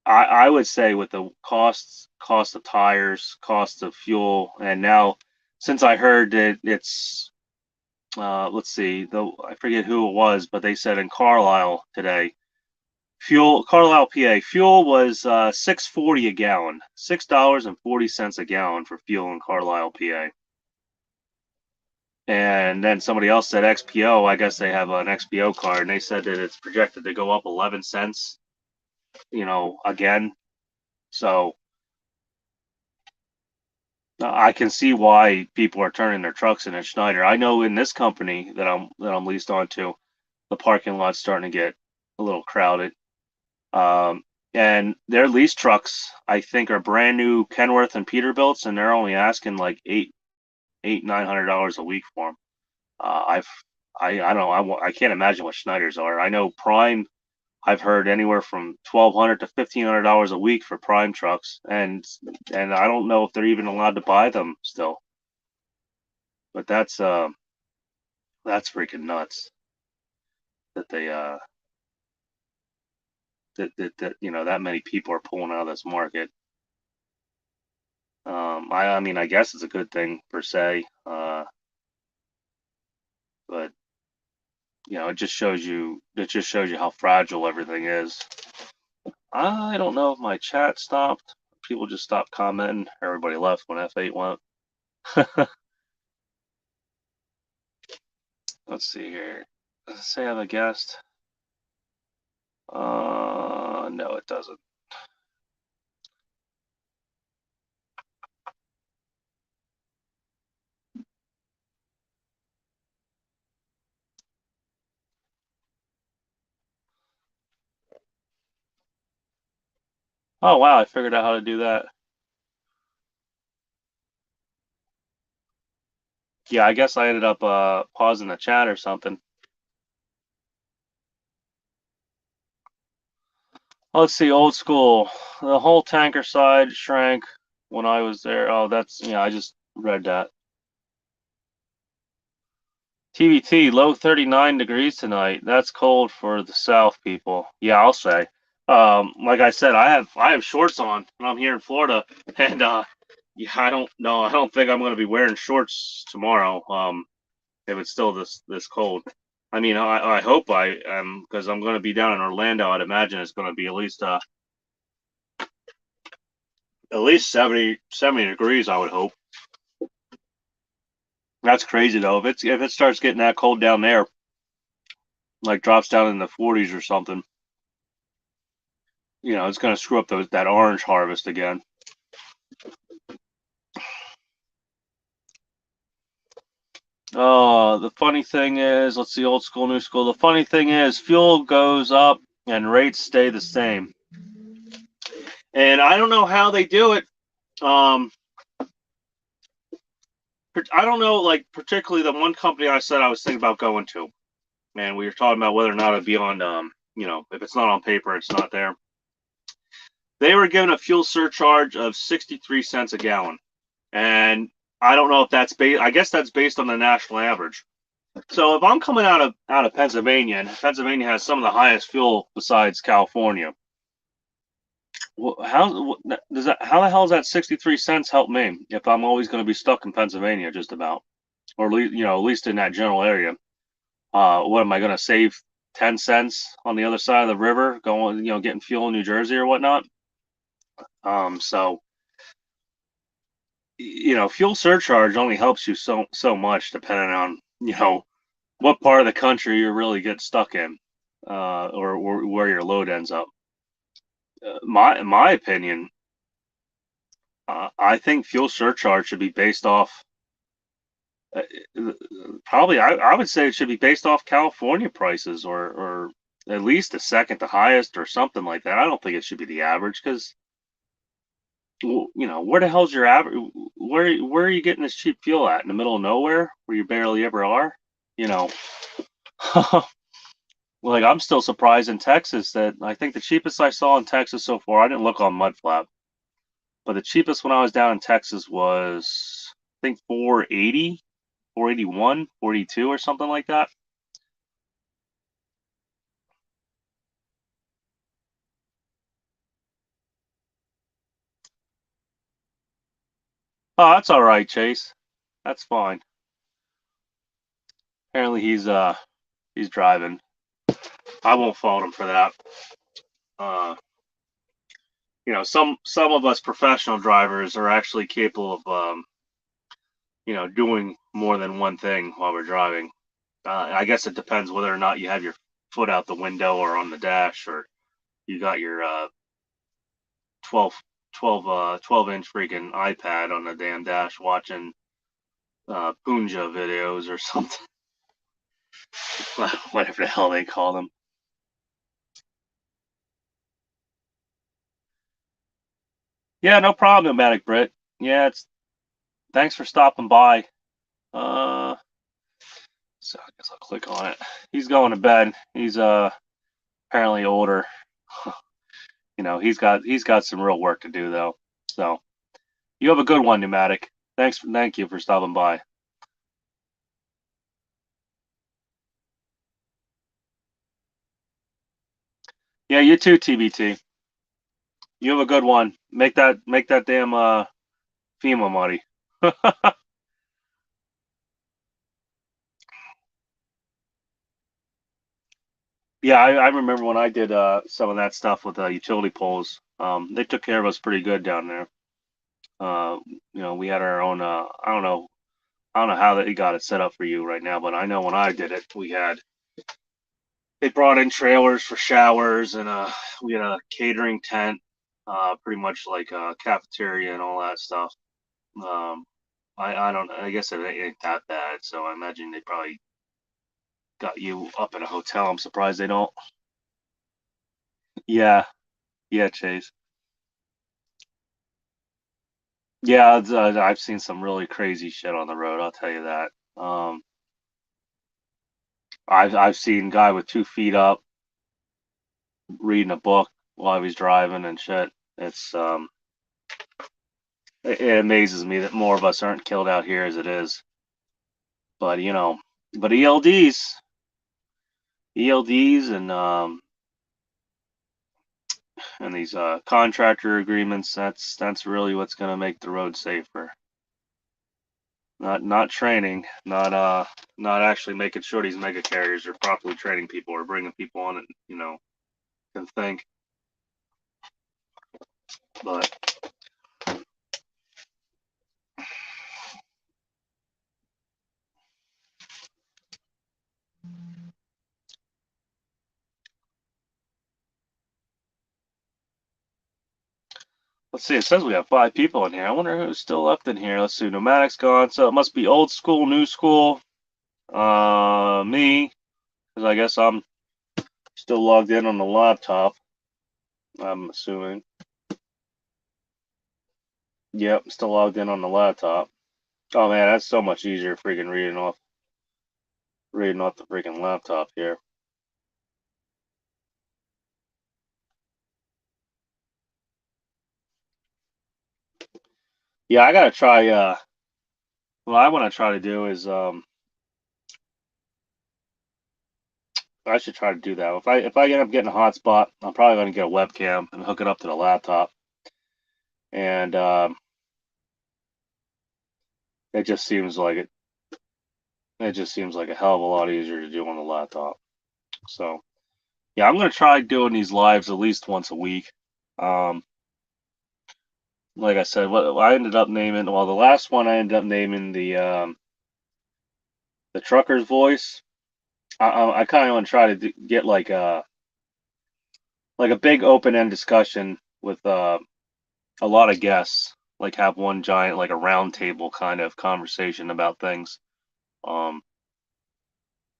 I would say with the cost of tires, cost of fuel, and now since I heard that it's let's see, though I forget who it was, but they said in Carlisle today, Carlisle, PA, fuel was 6.40 a gallon, $6.40 a gallon for fuel in Carlisle, PA. And then somebody else said XPO. I guess they have an XPO card, and they said that it's projected to go up 11 cents, again. So I can see why people are turning their trucks in at Schneider. I know in this company that I'm leased onto, the parking lot's starting to get a little crowded. Um, and their lease trucks, I think, are brand new Kenworth and Peterbilts, and they're only asking like $900 a week for them. I don't know. I can't imagine what Schneiders are. I know Prime. I've heard anywhere from $1,200 to $1,500 a week for Prime trucks, and I don't know if they're even allowed to buy them still. But that's freaking nuts that they that that many people are pulling out of this market. I mean, I guess it's a good thing per se, but it just shows you how fragile everything is. I don't know if my chat stopped. People just stopped commenting. Everybody left when F8 went. Let's see here. Does it say I have a guest? No, it doesn't. Oh wow, I figured out how to do that. Yeah, I guess I ended up pausing the chat or something. Let's see, old school. The whole tanker side shrank when I was there. Oh, that's, yeah, I just read that. TBT, low 39 degrees tonight. That's cold for the South people. Yeah, I'll say. Like I said, I have shorts on, and I'm here in Florida, and yeah, I don't know. I don't think I'm going to be wearing shorts tomorrow. If it's still this cold. I mean, I hope I am because I'm going to be down in Orlando. I'd imagine it's going to be at least 70 degrees. I would hope. That's crazy though. If it starts getting that cold down there, like drops down in the 40s or something, it's going to screw up that orange harvest again. Oh, the funny thing is, let's see, old school, new school. The funny thing is, fuel goes up and rates stay the same. And I don't know how they do it. I don't know, like particularly the one company I said I was thinking about going to. Man, we were talking about whether or not it'd be on, if it's not on paper, it's not there. They were given a fuel surcharge of 63 cents a gallon, and I don't know if that's based. I guess that's based on the national average. So if I'm coming out of Pennsylvania, and Pennsylvania has some of the highest fuel besides California, how does that? How the hell does that 63 cents help me if I'm always going to be stuck in Pennsylvania, just about, or at least in that general area? What am I going to save 10 cents on the other side of the river going, getting fuel in New Jersey or whatnot? So fuel surcharge only helps you so much depending on what part of the country you really get stuck in, or where your load ends up. In my opinion, I think fuel surcharge should be based off. Uh, Probably, I would say it should be based off California prices, or at least the second to highest, or something like that. I don't think it should be the average because where the hell's your average? Where are you getting this cheap fuel at? In the middle of nowhere, where you barely ever are? You know, like I'm still surprised in Texas that I think the cheapest I saw in Texas so far. I didn't look on Mudflap, but the cheapest when I was down in Texas was I think 480, 481, 42, or something like that. Oh, that's all right, Chase. That's fine. Apparently he's driving. I won't fault him for that. Uh, some of us professional drivers are actually capable of doing more than one thing while we're driving. I guess it depends whether or not you have your foot out the window or on the dash, or you got your 12, 12-inch freaking iPad on the damn dash watching Punja videos or something. Whatever the hell they call them. Yeah, no problem, Nomadic Brit. Yeah, thanks for stopping by. Uh, so I guess I'll click on it. He's going to bed. He's apparently older. He's got some real work to do though. So you have a good one, Pneumatic. Thank you for stopping by. Yeah, you too, TBT. You have a good one. Make that damn FEMA money. Yeah, I remember when I did some of that stuff with utility poles. They took care of us pretty good down there. We had our own. I don't know how they got it set up for you right now, but I know when I did it, they brought in trailers for showers, and we had a catering tent, pretty much like a cafeteria and all that stuff. Um, I don't. I guess it ain't that bad, so I imagine they probably got you up in a hotel. I'm surprised they don't. Yeah, yeah, Chase. Yeah, I've seen some really crazy shit on the road. I'll tell you that. I've seen guy with 2 feet up reading a book while he's driving and shit. It amazes me that more of us aren't killed out here as it is. But But ELDs and these contractor agreements, that's really what's going to make the road safer. Not training, not actually making sure these mega carriers are properly training people or bringing people on and can think. But let's see, it says we have 5 people in here. I wonder who's still left in here. Let's see, Pneumatic's gone, so it must be old school, new school. Me, because I guess I'm still logged in on the laptop, I'm assuming. Yep, still logged in on the laptop. Oh man, that's so much easier freaking reading off the freaking laptop here. Yeah, I gotta try what I wanna try to do is I should try to do that. If I end up getting a hotspot, I'm probably gonna get a webcam and hook it up to the laptop. And it just seems like it just seems like a hell of a lot easier to do on the laptop. So yeah, I'm gonna try doing these lives at least once a week. Um, like I said, what I ended up naming, well, the last one I ended up naming the trucker's voice. I kind of want to try to get like a big open end discussion with a lot of guests, like have one giant like a round table kind of conversation about things um,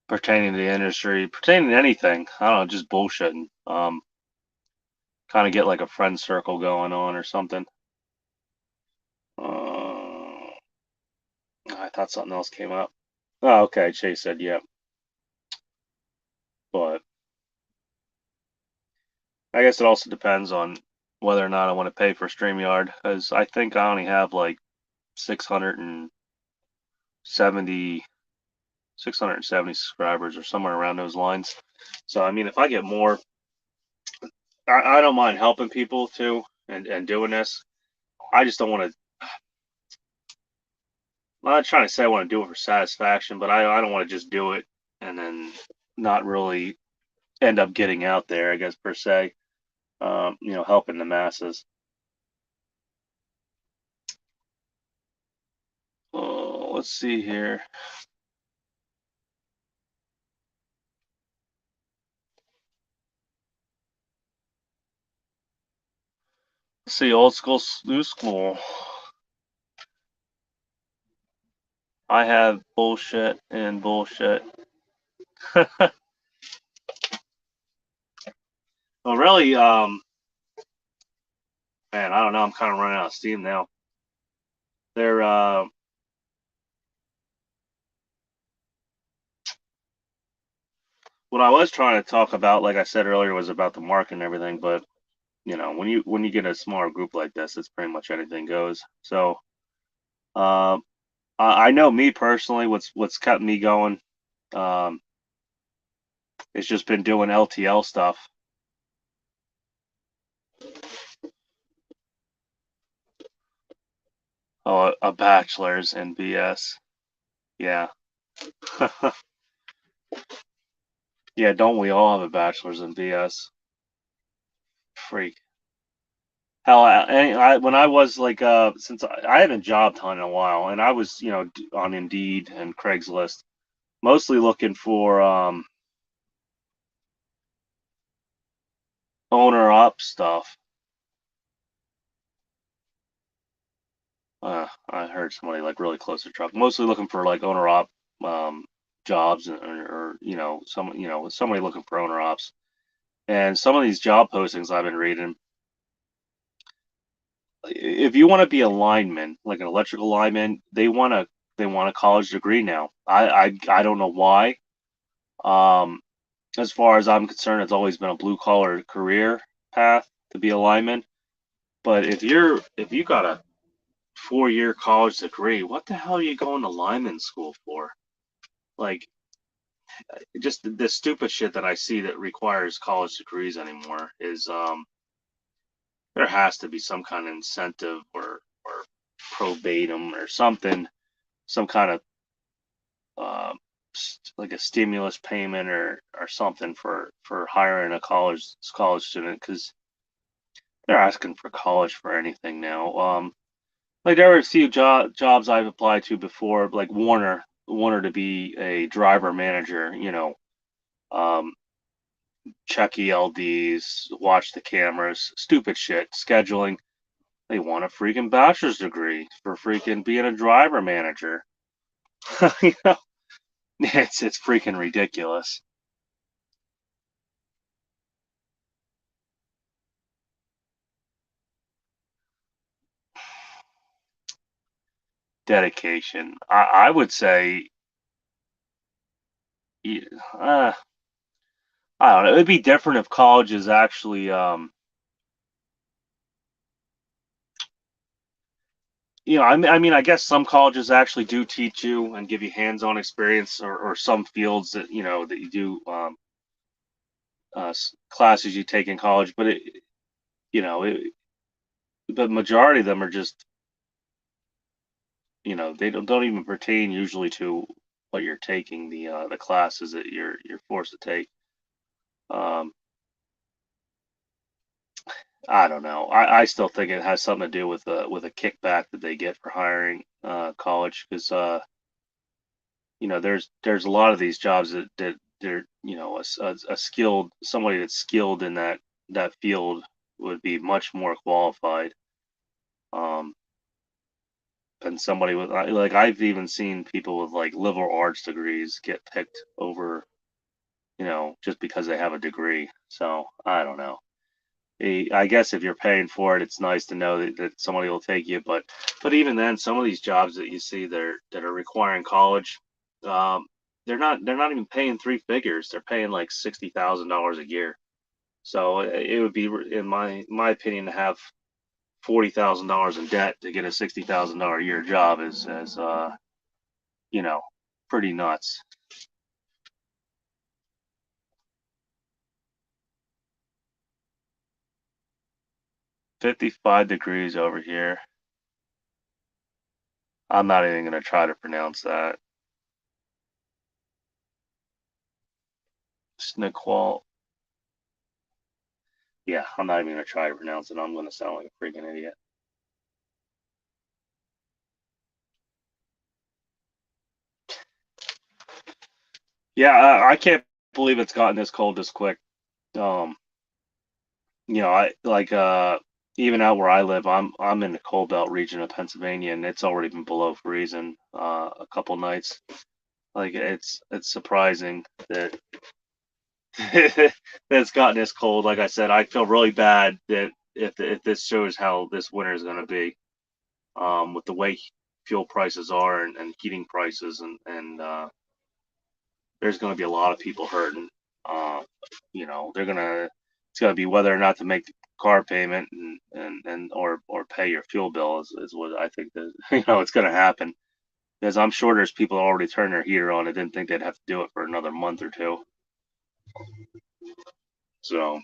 pertaining to the industry, pertaining to anything. I don't know, just bullshitting. Kind of get like a friend circle going on or something. I thought something else came up. Oh, okay. Chase said, "Yep," but I guess it also depends on whether or not I want to pay for StreamYard, because I think I only have like 670 670 subscribers or somewhere around those lines. So I mean, if I get more, I don't mind helping people too and doing this. I just don't want to. I'm not trying to say I want to do it for satisfaction, but I don't want to just do it and then not really end up getting out there, I guess, per se. Helping the masses. Oh, let's see here. Let's see, old school, new school. I have bullshit and bullshit. Well, really, man, I don't know. I'm kind of running out of steam now. They're what I was trying to talk about, like I said earlier, was about the market and everything. But when you get a smaller group like this, it's pretty much anything goes. So, um, I know me personally, what's kept me going, um, it's just been doing LTL stuff. Oh, a bachelor's in BS. Yeah. Yeah, don't we all have a bachelor's in BS? Freak. Hell, when I was like, since I haven't job hunted in a while, and I was, on Indeed and Craigslist, mostly looking for owner op stuff. I heard somebody like really close to truck, mostly looking for like owner op um, jobs or somebody looking for owner ops. And some of these job postings I've been reading, if you want to be a lineman, like an electrical lineman, they want a college degree now. I don't know why. Um, as far as I'm concerned, it's always been a blue collar career path to be a lineman. But if you got a 4-year college degree, what the hell are you going to lineman school for? Like, just the stupid shit that I see that requires college degrees anymore is there has to be some kind of incentive or probatum or something, some kind of like a stimulus payment or something for hiring a college student because they're asking for college for anything now. Like there were a few jobs I've applied to before, like Warner to be a driver manager, um, check ELDs, watch the cameras, stupid shit, scheduling. They want a freaking bachelor's degree for freaking being a driver manager. you know, it's freaking ridiculous. Dedication. I would say, uh, I don't know. It'd be different if colleges actually, I mean, I guess some colleges actually do teach you and give you hands-on experience, or some fields that that you do classes you take in college, but you know, it, but majority of them are just, they don't even pertain usually to what you're taking the classes that you're forced to take. Um, I don't know. I still think it has something to do with a kickback that they get for hiring college because there's a lot of these jobs that they're a skilled somebody that's skilled in that field would be much more qualified um, than somebody with like I've even seen people with like liberal arts degrees get picked over just because they have a degree. So I don't know. I guess if you're paying for it, it's nice to know that somebody will take you. But even then, some of these jobs that you see that are requiring college, um, they're not even paying three figures. They're paying like $60,000 a year. So it would be, in my opinion, to have $40,000 in debt to get a $60,000 a year job is you know pretty nuts. 55 degrees over here. I'm not even gonna try to pronounce that. Snequal. Yeah, I'm not even gonna try to pronounce it. I'm gonna sound like a freaking idiot. Yeah, I can't believe it's gotten this cold this quick. Um, I like even out where I live, I'm in the cold belt region of Pennsylvania, and it's already been below freezing a couple nights. Like it's surprising that that it's gotten this cold. Like I said, I feel really bad that if this shows how this winter is going to be, with the way fuel prices are and heating prices and there's going to be a lot of people hurting. Uh, they're gonna. It's going to be whether or not to make the car payment and or pay your fuel bill is what I think that it's going to happen. Because I'm sure there's people that already turned their heater on and didn't think they'd have to do it for another month or two. So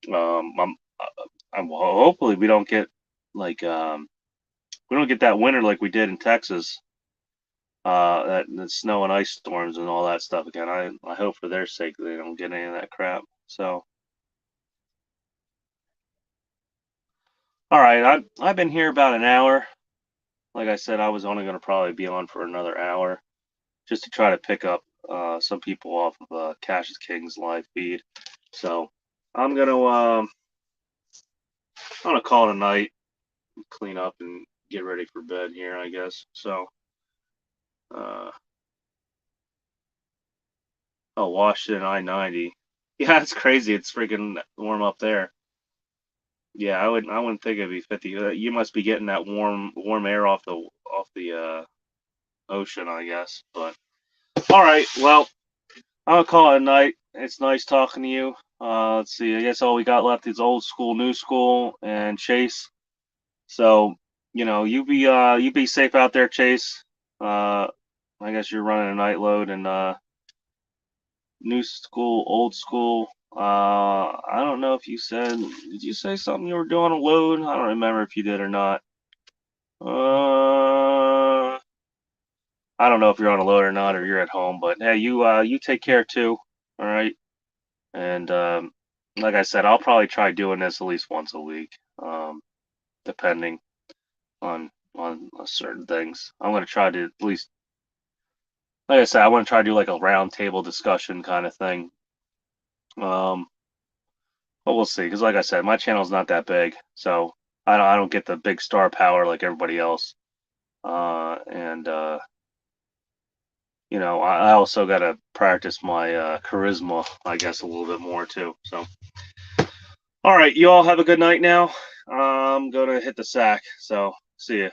I'm hopefully we don't get like we don't get that winter like we did in Texas. That snow and ice storms and all that stuff again. I hope for their sake they don't get any of that crap. So, all right, I've been here about an hour. Like I said, I was only going to probably be on for another hour just to try to pick up some people off of Cash is King's live feed. So I'm gonna call it a night, clean up and get ready for bed here, I guess. So, uh, oh, Washington I-90. Yeah, it's crazy. It's freaking warm up there. Yeah, I wouldn't think it'd be 50. You must be getting that warm air off the ocean, I guess. But all right, well, I'll call it a night. It's nice talking to you. Let's see. I guess all we got left is old school, new school, and Chase. So, you be safe out there, Chase. Uh, I guess you're running a night load, and new school, old school. I don't know if you said, did you say something you were doing a load? I don't remember if you did or not. I don't know if you're on a load or not, or you're at home, but hey, you take care too. All right. And like I said, I'll probably try doing this at least once a week, depending on certain things. I'm gonna try to at least, like I said, I want to try to do like a round table discussion kind of thing. Um, but we'll see, because like I said, my channel's not that big, so I don't get the big star power like everybody else. And I also got to practice my charisma, I guess, a little bit more too. So, all right, you all have a good night now. I'm gonna hit the sack. So, see ya.